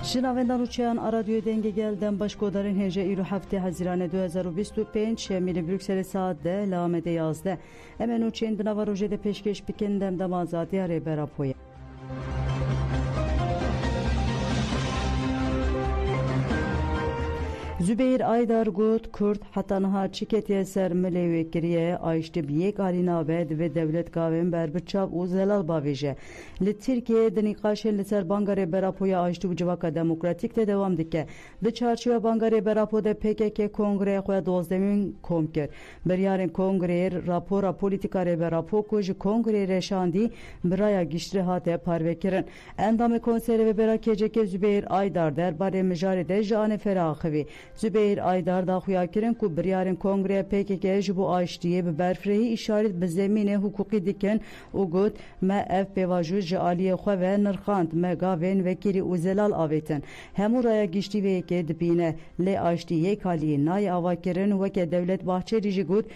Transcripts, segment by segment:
Şinavendan uçayan radyo denge gelden başkodarın hece iru hafte Haziran 2025 şemili Brüksel saatte lamede yazdı. Hemen uçayan dınava rojede peşkeş bikendem damazat yare berapoya. Zübeyir Aydar Gut Kürt hatanha çiketiye ser mülevekiriye ayşte biyek alina ve devlet gavem berbiçav u zelal baveje. Li Türkiye denikaşen li ser bangare berapoya ayşte bu civaka demokratik de devam dike. Li çarşıya bangare berapoda PKK kongreye koya dozdemin komker. Beryarın kongreye rapora politika re berapo ji kongreye reşandi biraya giştre hate parvekirin. Endame konseri ve berakeceke Zübeyir Aydar derbare mejarede jane ferahivi. Zübeyir Aydar da xuyakirin ku biryarın kongreye PKK ji bu ayştiye bi berfrehi işaret bi zemine hukuki diken u gut me ev pevaju ji aliye xwe ve nirxand me gavên vekîlî û zelal avêtin. Hemû raya giştî ve yekê dibîne lê ayştî yek haliyê nayê avakirin weke Devlet Bahçeli jî got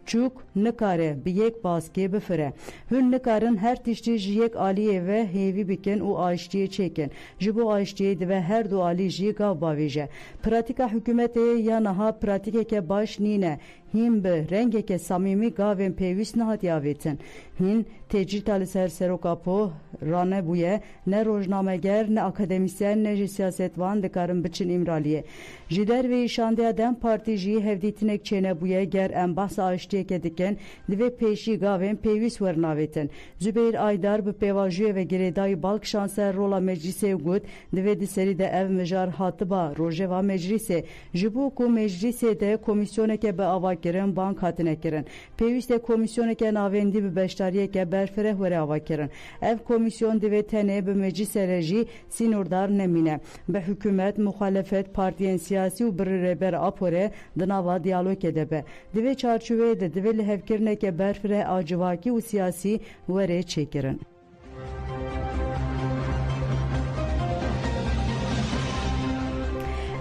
çuk nikare bi yek baskê bifire. Hün nikarin her tiştî ji yek aliyê ve hêvî bikin û ayştiyê çêkin. Ji bo ayştiyê dibe her du alî jî gav bavêje. Pratika hükûmetê ya niha pratikeke baş nîne. Hîn bi rengeke samîmî gavên pêwîst nehatiye avêtin. Hîn tecrîta li ser serokapo ranebûye ne rojnameger ne akademisyen ne jî siyasetvan dikarin biçin îmraliyê. Ji dervê îşandeya Dem Partî jî hevdîtinek çênebûye ger em behsa ayştiyeke dikin divê pêşî gavên pêwîst werin avêtin. Zübeyir Aydar bi pêvajiyê ve girêdayî balkişan ser rola meclisê got divê di serî de ev mijar hatiba rojeva meclisê. Ji bo ku meclisê de komisyoneke bi avakirin bank hatine kirin. Pêwîst e komisyoneke navendî bi beşdariyeke berfireh were avakirin. Ev komisyon divê tenê bi meclisê re jî sînordar nemîne. Bi hükûmet, muhalefet, partiyên siyasî û birêber apore di nava diyalogê de be. Divê çarçoveyê de divê li hevkirineke berfireh a civakî û siyasî were çêkirin.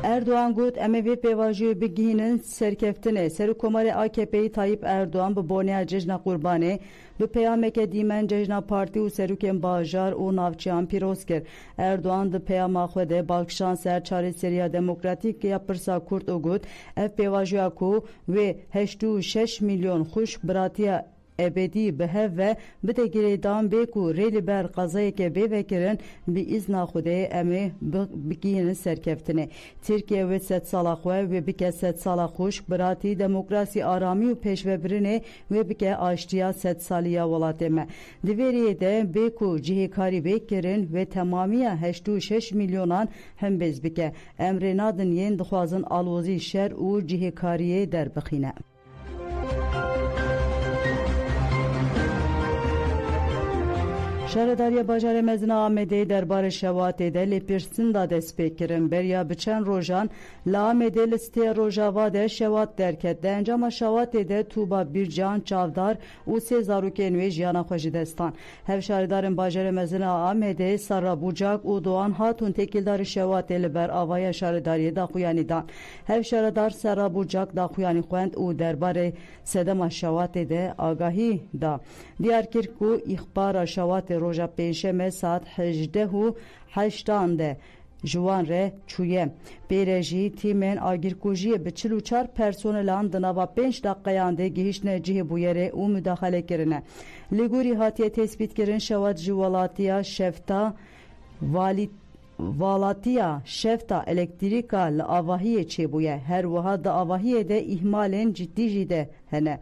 Erdoğan got emevi pevajiyê bigihînin serkeftinê. Serokkomarê AKP'yê Tayyip Erdoğan bi boneya cejna Qurbanê bi peyameke dîmen cejna partî û serokên bajar û navçeyan pîroz kir. Erdoğan di peyama xwe de balkişan ser çarêseriya demokratîk ya pirsa Kurd û got ev pêvajiya ku wê 86 milyon xwişk biratiya ebedî bihev ve bide girêdan bê ku rê li ber qazayeke bê vekirin bi îzna Xwedê em ê bigihînin serkeftinê. Tirkiye wê sed sala xwe wê bike sed sala xwişk biratî demokrasî aramî û pêşvebirinê wê bike aştiya sed saliya welatê me. Di vê rêyê de bê ku cihêkarî bê kirin wê temamiya 86 milyonan hembêz bike. Em rê nadin yên dixwazin alozî şer û cihêkariyê derbixîne. Şaredariya bajarê mezin Amedê derbarê şewatê de lê pirsin da dest pê kirin. Beriya bi çend rojan li Amedê li stêya Rojava de şewat derket. Di encama şewatê de Tuba Bircan çavdar û sê zarokên wê jiyana xwe ji destan. Hevşaredarên bajarê mezin Amedê Sarra Bucak û Doğan hatûn têkildarî şewatê li ber avaya şaredariyê daxuyanî dan. Hevşaredar Sarra Bucak daxuyanî xwend û derbarê sedema şewatê de agahî da. Diyar kir ku îxbara şewatê roja pêşeme saat 18:08 de Juwan re çûye. Pêre jî tîmên agirkujiyê bi 44 personelan di nava 5 daqiqayan de gihîştine cihê bûyerê û müdaxele kirine. Li gorî hatiye tespîtkirin şewat ji welatiya Şefta Valatiya şefta elektrîka li avahiyê çêbûye. Her wiha di avahiyê de îhmalên ciddî jî de hene.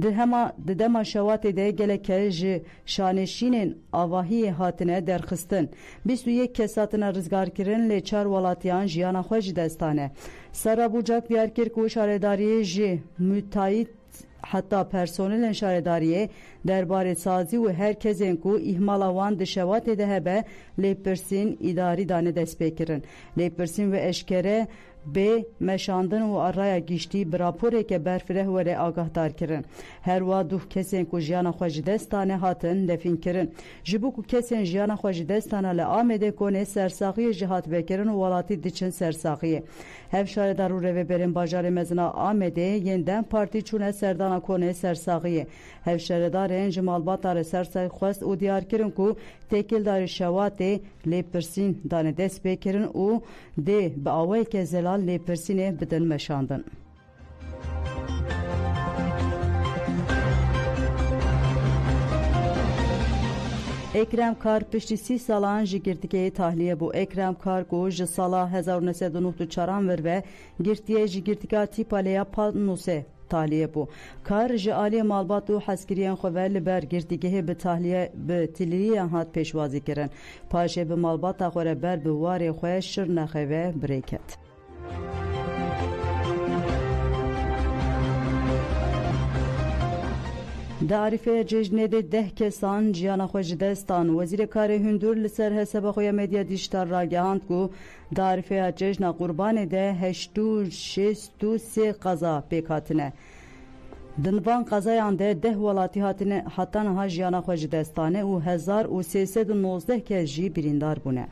Di dema şewatê de geleke ji şanêşînên avahiyê hatine derxistin. 21 kes hatine rizgarkirin lê 4 welatiyan jiyana xwe ji destan e. Sarra Bucak diyar kir ku şaredariyê ji müteahhit hatta personelên şaredariyê derbarê sazî û herkesên ku îhmala wan di şewatê de hebe lêpirsîn îdarî dane dest pê kirin. Lêpirsîn ve eşkere به مشاندن و آرای گشتی براپوره که برفره وره آگاهدار کرن. هر وا دو کسین کو جیانا خوش دستانه هاتن دفین کرن. جبو کو کسین جیانا خوش دستانه لآمده کنه سرساقی جهات بکرن و ولاتی دیچن سرساقی. هفشار درو رو برن باجار مزنا آمده یندن پارتی چونه سردانا کنه سرساقی. هفشار دارن جمال باتار سرساقی خواست و دیار کرن کو تکیل دار شواته لیپرسین دانه دست بکرن و ده به آوه که زلال لیپرسینه بدن مشاندن. اکرم کار پشتی 30 سالان جی گرتیکه تحلیه بو. اکرم کار کو جی سالا 1994 ور و گرتیه جی گرتیکا تیپالیا پانوسه تحلیه بو. کار جی آلی مالبات و حسکریان خوال بر گرتیکه به تحلیه به تلیریان هات پیشوازی کرن. پاشه به مالبات خوره بر به واری خواه شر نخواه بریکت. دعریفه ججنه ده کسان جیانا خوش دستان وزیر کار هندور لسر حساب خوی مدیا دیشتر را گهاند کو دعریفه ججنا قربان ده 863 قضا پیکاتنه. دنوان قضایان ده ولاتی هاتن ها جیانا خوش دستانه و 1319 که جی بریندار بونه.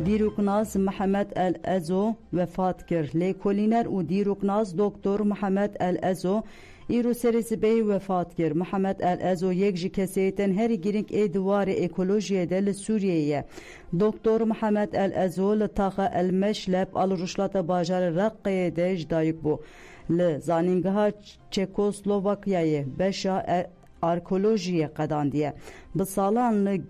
دیروکناز محمد الازو وفات کرد. لیکولینر و دیروکناز دکتر محمد الازو ایرو سرزبی وفات کرد. محمد الازو یک جی کسیتن هری گیرنگ ادوار اکولوژی دل سوریه. دکتر محمد الازو لطاقه المشلب الرشلات باجار رقیه دج دایک بو. لزانینگها چکوسلوواکیای بشا ارکولوژی قداندیه. بسالان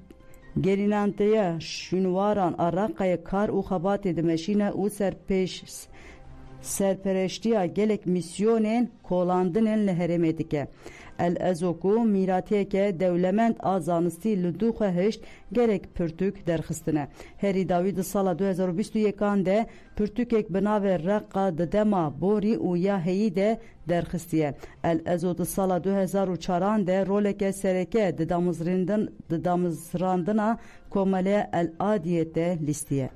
گرینانتیا شنواران عراقای کار و خبات دمشینه او سرپرشتیا گلک میسیونین کولاندنین لهرمدیکه. الازوکو میراتیه که دولمند آزانستی لدوخه هشت گلک پرتوک درخستنه. هری داوید سال 2021 ده پرتوکک بناوه رقا ددما بوری و یا هیی ده درخستیه. الازو ده سال 2004 ده رولک سرکه ددامزراندنا کومله الادیت ده لیستیه.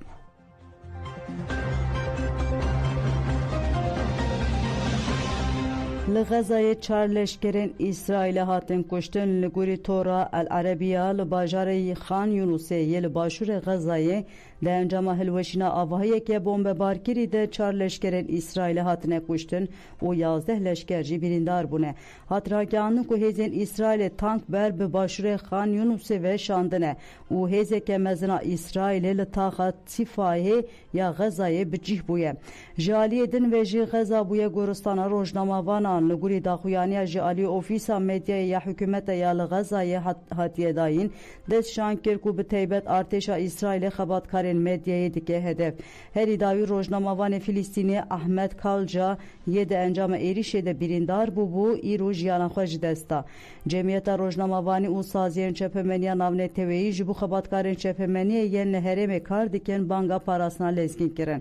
لغزای چارلشکرین اسرائیل هاتن کشتن لگوری تورا العربیه لباجاره خان یونوسه یل باشور غزای ده انجام هلوشینا آواهی که بمب بارکری ده چارلشکرین اسرائیل هاتن کشتن و 11 لشکر جی بریندار بونه. هات راگانو که هزین اسرائیل تانک بر به باشور خان یونوسه و شاندنه و هزه که مزنا اسرائیل لطاقت صفایه یا غزای بجیح بویه. جالی دن و جی غزا بویه گورستان روشنامه لگوری داخویانی جالی اوفیسا مدیا یا حکومت یا لغزای هاتیه داین دست شانکر کو به تیبت ارتشا اسرائیل خبات کارین مدیای دیگه هدف. هری داوی روزنامه‌وان فلسطینی احمد کالجا یه انجام ایریش ده بریندار بو ایرو جیانا خوش دستا. جمعیت روزنامه‌وانی او سازین چپمنیا ناونه تویی جبو خبات کارین چپمنی یه نهرم کار دیکن بانگا پاراسنا لزگین کرن.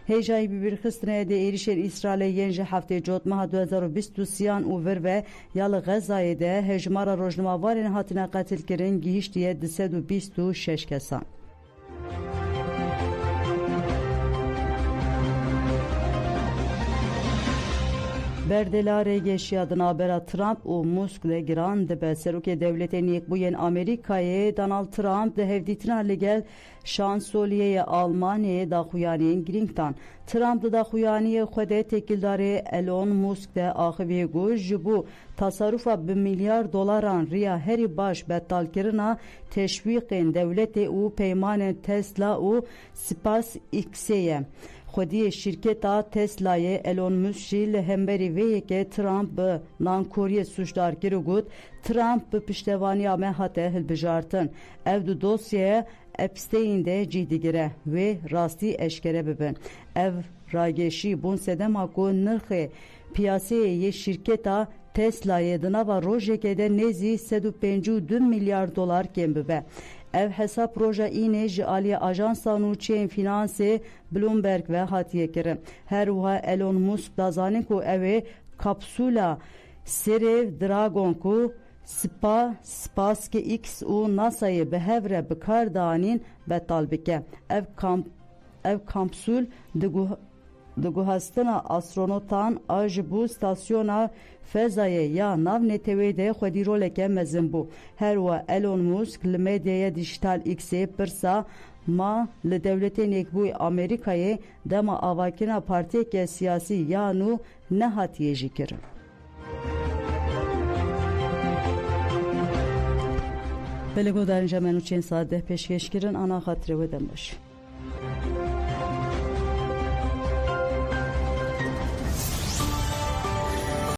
هیجایی بیرخستنه ده ایریشن اسرائیل ینج هفته جوت ماه 2023 و ور یال غزای ده هجمار روزنامه‌وارین هاتنه قتل کرن گیشتیه 226 کسان. بردلاره گشیادنا برا ترامپ و موسک لگران ده به سروک دولتین یک بوین امریکای دانالد ترامپ ده هفدیتنا لگل شانسولیه آلمانیه دا خویانین گرینگتان. ترامپ ده خویانی خوده تکیلداره ایلون موسک ده آخوی گوش جبو تصرفا به $1 میلیارد ریا هری باش بطال کرنا تشویق دولت او پیمان تسلا و سپاس ایکسیه. خودی شرکت تسلای ایلون موسک لهمبری وی که ترامپ نانکوری سوشدار کرد گود ترامپ به پشتوانی آمه هاته هل بجارتن اف دو دوسیه اپستین ده جیدی گره و راستی اشکره ببن. اف راگشی بون سدم اکو نرخ پیاسه یه شرکتا تسلای دنا و روژه که ده نزی 152 میلیارد دلار کم ببه. ev hesap proje îne ji aliyê ajansa nûçeyên finansê Bloomberg ve hatiye kirin. Her wiha Elon Musk da zanin ku ew ê kapsûla Serê Dragon ku سپاس که ایکس و ناسای به هفره بکار دانین بطال بکه. ev kampsül دگوهستنا آسترونوتان آجبو ستاسیونا فضای یا ناو نتوی ده خودی رولکه مزن بو. هر و ایلون موسک لمدیه دیجیتال ایکسی پرسا ما لدولتین یکبوی امریکای دما آواکینا پارتی که سیاسی یا نو نهاتیه جی کرن. بله گو در اینجا منو چند ساعت ده پیشکش کرن آنا خاطره ودن باشه.